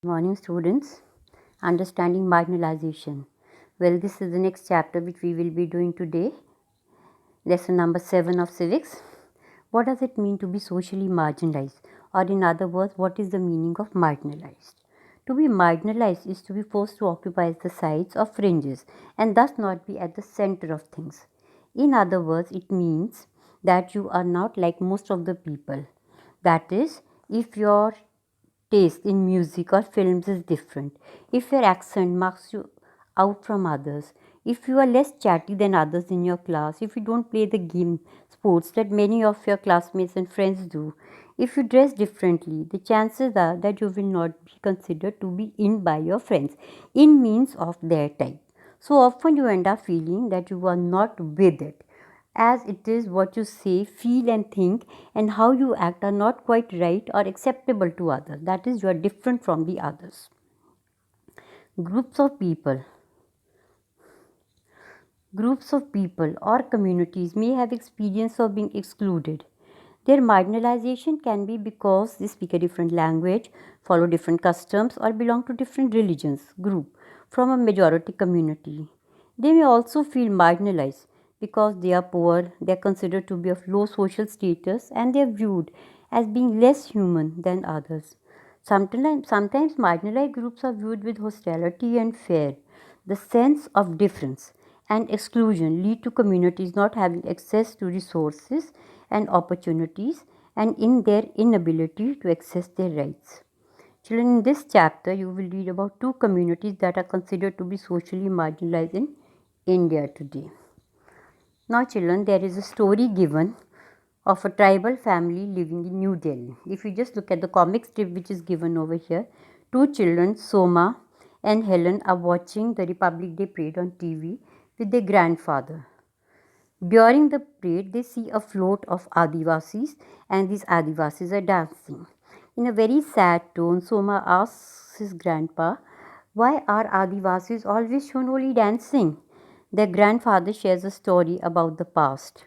Morning, students. Understanding marginalization. Well, this is the next chapter which we will be doing today. Lesson number 7 of civics. What does it mean to be socially marginalized? Or, in other words, what is the meaning of marginalized? To be marginalized is to be forced to occupy the sides or fringes and thus not be at the center of things. In other words, it means that you are not like most of the people. That is, if your taste in music or films is different, if your accent marks you out from others, if you are less chatty than others in your class, if you don't play the game sports that many of your classmates and friends do, if you dress differently, the chances are that you will not be considered to be in by your friends, in means of their type. So often you end up feeling that you are not with it, as it is what you say, feel, and think, and how you act are not quite right or acceptable to others. That is, you are different from the others. Groups of people. Groups of people or communities may have experience of being excluded. Their marginalization can be because they speak a different language, follow different customs, or belong to different religions group from a majority community. They may also feel marginalized because they are poor, they are considered to be of low social status, and they are viewed as being less human than others. Sometimes marginalized groups are viewed with hostility and fear. The sense of difference and exclusion lead to communities not having access to resources and opportunities and in their inability to access their rights. Children, in this chapter, you will read about two communities that are considered to be socially marginalized in India today. Now, children, there is a story given of a tribal family living in New Delhi. If you just look at the comic strip which is given over here, two children, Soma and Helen, are watching the Republic Day parade on TV with their grandfather. During the parade, they see a float of Adivasis, and these Adivasis are dancing. In a very sad tone, Soma asks his grandpa, "Why are Adivasis always shown only dancing?" Their grandfather shares a story about the past,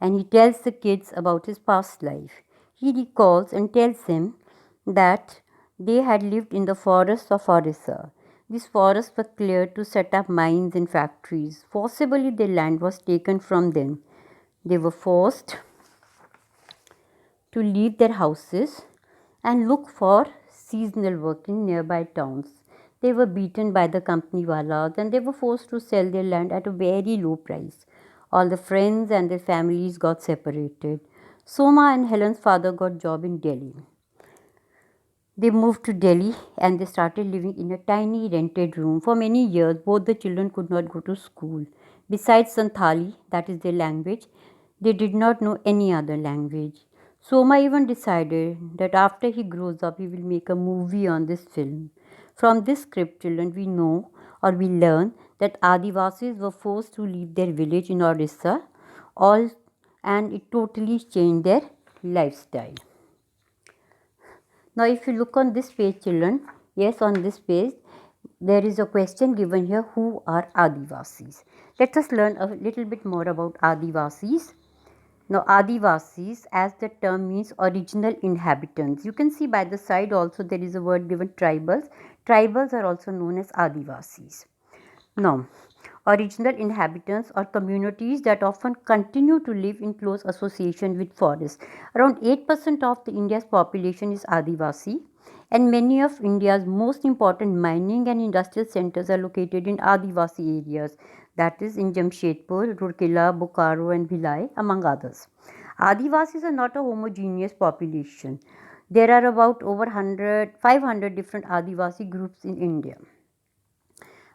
and he tells the kids about his past life. He recalls and tells them that they had lived in the forests of Orissa. These forests were cleared to set up mines and factories. Forcibly, their land was taken from them. They were forced to leave their houses and look for seasonal work in nearby towns. They were beaten by the company walas and they were forced to sell their land at a very low price. All the friends and their families got separated. Soma and Helen's father got job in Delhi. They moved to Delhi and they started living in a tiny rented room. For many years, both the children could not go to school. Besides Santhali, that is their language, they did not know any other language. Soma even decided that after he grows up, he will make a movie on this film. From this script, children, we know or we learn that Adivasis were forced to leave their village in Orissa, all, and it totally changed their lifestyle. Now, if you look on this page, children, yes, on this page, there is a question given here: who are Adivasis? Let us learn a little bit more about Adivasis. Now, Adivasis, as the term means original inhabitants. You can see by the side also there is a word given tribals. Tribals are also known as Adivasis. Now, original inhabitants or communities that often continue to live in close association with forests. Around 8% of the India's population is Adivasi, and many of India's most important mining and industrial centers are located in Adivasi areas, that is in Jamshedpur, Rourkela, Bokaro, and Bhilai, among others. Adivasis are not a homogeneous population. There are about over 500 different Adivasi groups in India.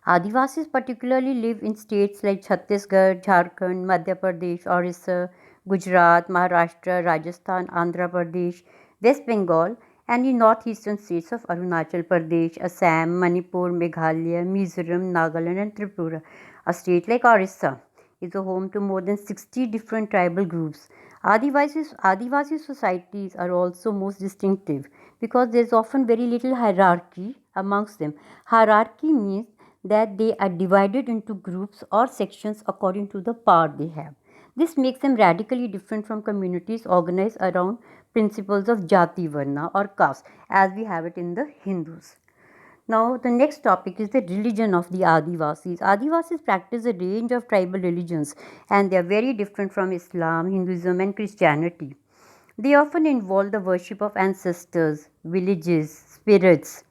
Adivasis particularly live in states like Chhattisgarh, Jharkhand, Madhya Pradesh, Orissa, Gujarat, Maharashtra, Rajasthan, Andhra Pradesh, West Bengal, and in northeastern states of Arunachal Pradesh, Assam, Manipur, Meghalaya, Mizoram, Nagaland, and Tripura. A state like Orissa is a home to more than 60 different tribal groups. Adivasi societies are also most distinctive because there is often very little hierarchy amongst them. Hierarchy means that they are divided into groups or sections according to the power they have. This makes them radically different from communities organized around principles of jati varna or caste as we have it in the Hindus. Now, the next topic is the religion of the Adivasis. Adivasis practice a range of tribal religions and they are very different from Islam, Hinduism, and Christianity. They often involve the worship of ancestors, villages, spirits.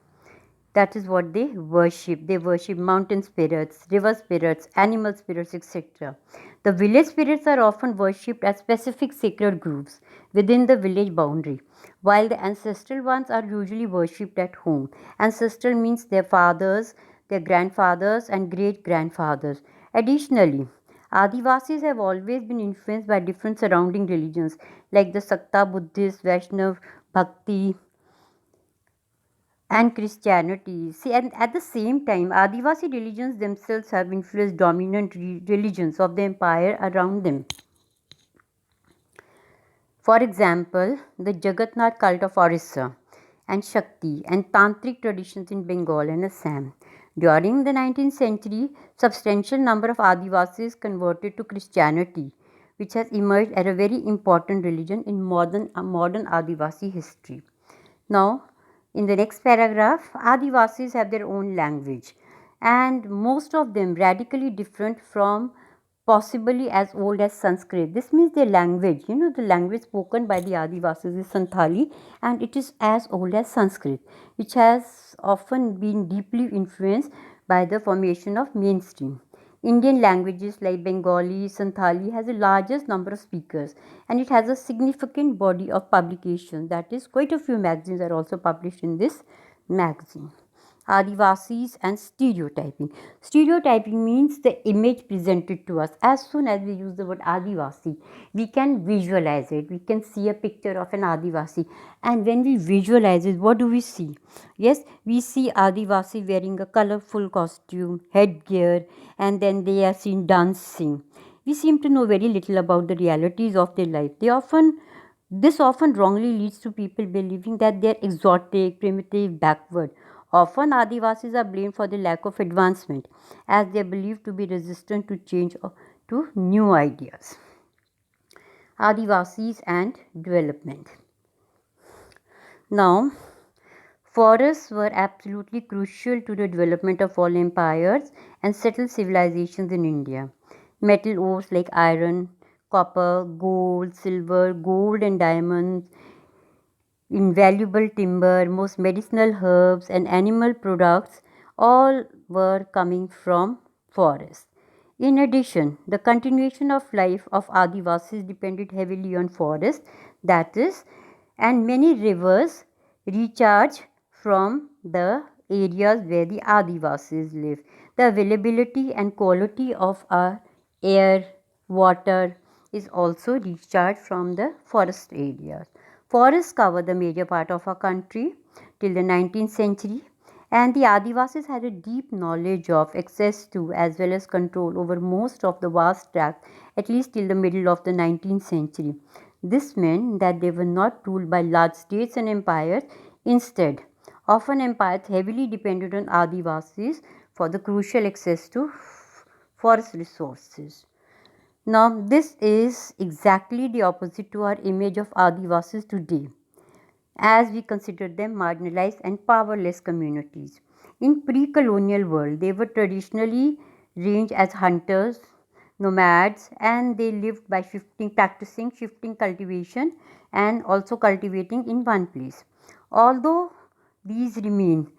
That is what they worship. They worship mountain spirits, river spirits, animal spirits, etc. The village spirits are often worshipped as specific sacred groups within the village boundary, while the ancestral ones are usually worshipped at home. Ancestral means their fathers, their grandfathers, and great grandfathers. Additionally, Adivasis have always been influenced by different surrounding religions like the Sakta Buddhist, Vaishnav, Bhakti, and Christianity. See, and at the same time, Adivasi religions themselves have influenced dominant religions of the empire around them. For example, the Jagatnath cult of Orissa and Shakti and Tantric traditions in Bengal and Assam. During the 19th century, substantial number of Adivasis converted to Christianity, which has emerged as a very important religion in modern Adivasi history. Now, in the next paragraph, Adivasis have their own language and most of them radically different from possibly as old as Sanskrit. This means their language, the language spoken by the Adivasis is Santhali and it is as old as Sanskrit, which has often been deeply influenced by the formation of mainstream. Indian languages like Bengali, Santhali has the largest number of speakers and it has a significant body of publication. That is, quite a few magazines are also published in this magazine. Adivasis and stereotyping. Stereotyping means the image presented to us. As soon as we use the word Adivasi, we can visualize it. We can see a picture of an Adivasi. And when we visualize it, what do we see? Yes, we see Adivasi wearing a colorful costume, headgear, and then they are seen dancing. We seem to know very little about the realities of their life. This often wrongly leads to people believing that they are exotic, primitive, backward. Often, Adivasis are blamed for the lack of advancement as they are believed to be resistant to change or to new ideas. Adivasis and development. Now, forests were absolutely crucial to the development of all empires and settled civilizations in India. Metal ores like iron, copper, gold, silver, gold and diamonds, invaluable timber, most medicinal herbs, and animal products all were coming from forests. In addition, the continuation of life of Adivasis depended heavily on forests, that is, and many rivers recharge from the areas where the Adivasis live. The availability and quality of our air, water is also recharged from the forest areas. Forests cover the major part of our country till the 19th century and the Adivasis had a deep knowledge of, access to, as well as control over most of the vast tract at least till the middle of the 19th century. This meant that they were not ruled by large states and empires. Instead, often empires heavily depended on Adivasis for the crucial access to forest resources. Now, this is exactly the opposite to our image of Adivasis today, as we consider them marginalized and powerless communities. In pre-colonial world, they were traditionally ranged as hunters, nomads, and they lived by practicing shifting cultivation and also cultivating in one place. Although these remain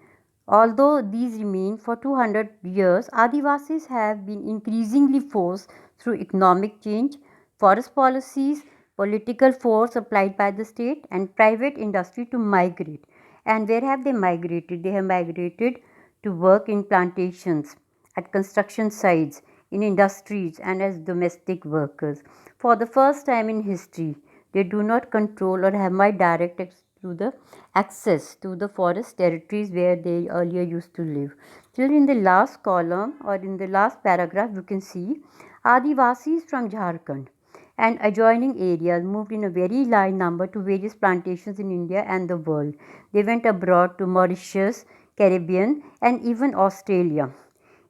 Although these remain for 200 years, Adivasis have been increasingly forced through economic change, forest policies, political force applied by the state, and private industry to migrate. And where have they migrated? They have migrated to work in plantations, at construction sites, in industries, and as domestic workers. For the first time in history, they do not control or have my direct to the access to the forest territories where they earlier used to live. Till in the last column or in the last paragraph, you can see Adivasis from Jharkhand and adjoining areas moved in a very large number to various plantations in India and the world. They went abroad to Mauritius, Caribbean, and even Australia.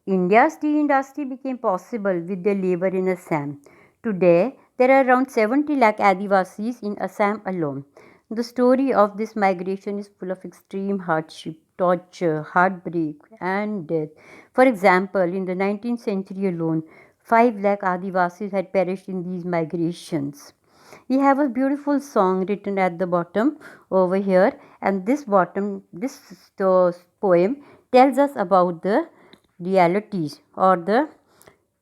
India's tea industry became possible with their labor in Assam. Today, there are around 70 lakh Adivasis in Assam alone. The story of this migration is full of extreme hardship torture, heartbreak, and death. For example, in the 19th century alone, 5 lakh Adivasis had perished in these migrations. We have a beautiful song written at the bottom over here, and this poem tells us about the realities or the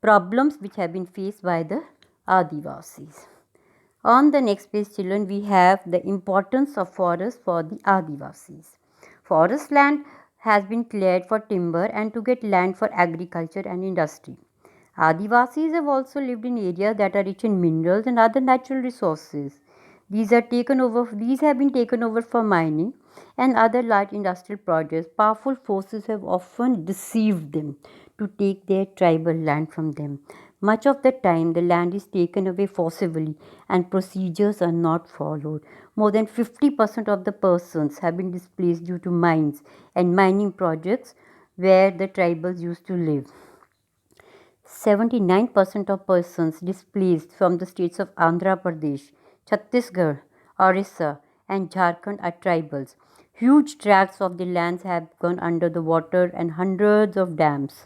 problems which have been faced by the Adivasis. On the next page, children, we have the importance of forests for the Adivasis. Forest land has been cleared for timber and to get land for agriculture and industry. Adivasis have also lived in areas that are rich in minerals and other natural resources. These have been taken over for mining and other large industrial projects. Powerful forces have often deceived them to take their tribal land from them. Much of the time, the land is taken away forcibly and procedures are not followed. More than 50% of the persons have been displaced due to mines and mining projects where the tribals used to live. 79% of persons displaced from the states of Andhra Pradesh, Chhattisgarh, Orissa, and Jharkhand are tribals. Huge tracts of the lands have gone under the water and hundreds of dams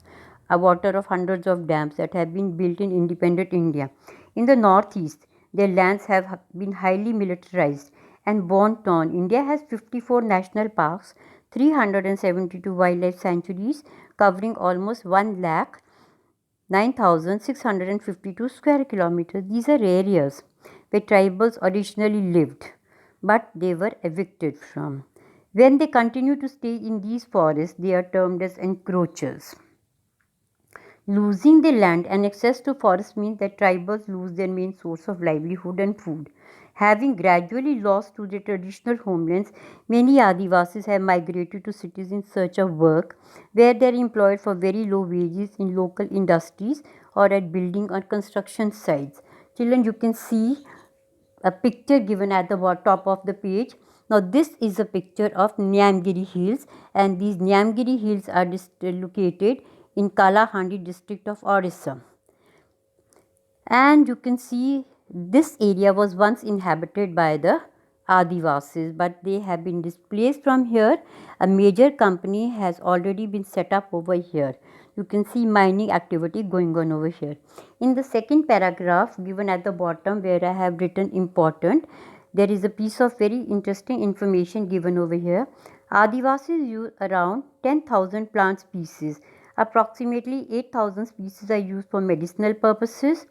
that have been built in independent India. In the northeast, their lands have been highly militarized and born torn. India has 54 national parks, 372 wildlife sanctuaries covering almost 1 lakh 9,652 square kilometers. These are areas where tribals originally lived, but they were evicted from. When they continue to stay in these forests, they are termed as encroachers. Losing the land and access to forests means that tribals lose their main source of livelihood and food. Having gradually lost to their traditional homelands, many Adivasis have migrated to cities in search of work, where they are employed for very low wages in local industries or at building or construction sites. Children, you can see a picture given at the top of the page. Now, this is a picture of Nyamgiri Hills, and these Nyamgiri Hills are located in Kalahandi district of Orissa. And you can see this area was once inhabited by the Adivasis, but they have been displaced from here. A major company has already been set up over here. You can see mining activity going on over here. In the second paragraph given at the bottom, where I have written important, there is a piece of very interesting information given over here. Adivasis use around 10,000 plant species. Approximately 8,000 species are used for medicinal purposes.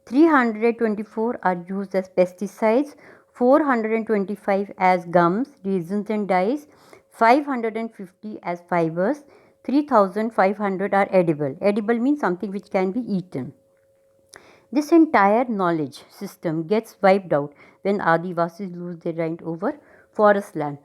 324 are used as pesticides, 425 as gums, resins and dyes, 550 as fibers, 3,500 are edible. Edible means something which can be eaten. This entire knowledge system gets wiped out when Adivasis lose their right over forest land.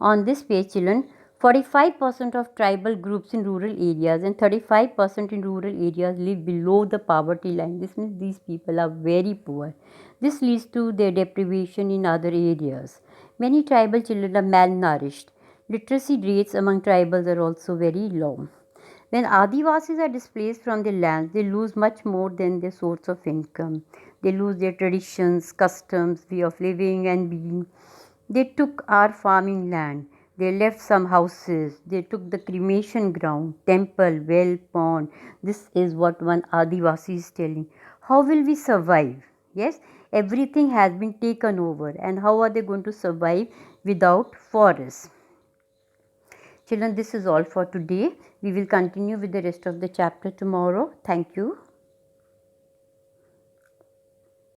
On this page, children, 45% of tribal groups in rural areas and 35% in rural areas live below the poverty line. This means these people are very poor. This leads to their deprivation in other areas. Many tribal children are malnourished. Literacy rates among tribals are also very low. When Adivasis are displaced from their lands, they lose much more than their source of income. They lose their traditions, customs, way of living and being. They took our farming land. They left some houses. They took the cremation ground, temple, well, pond. This is what one Adivasi is telling. How will we survive? Yes, everything has been taken over. And how are they going to survive without forests? Children, this is all for today. We will continue with the rest of the chapter tomorrow. Thank you.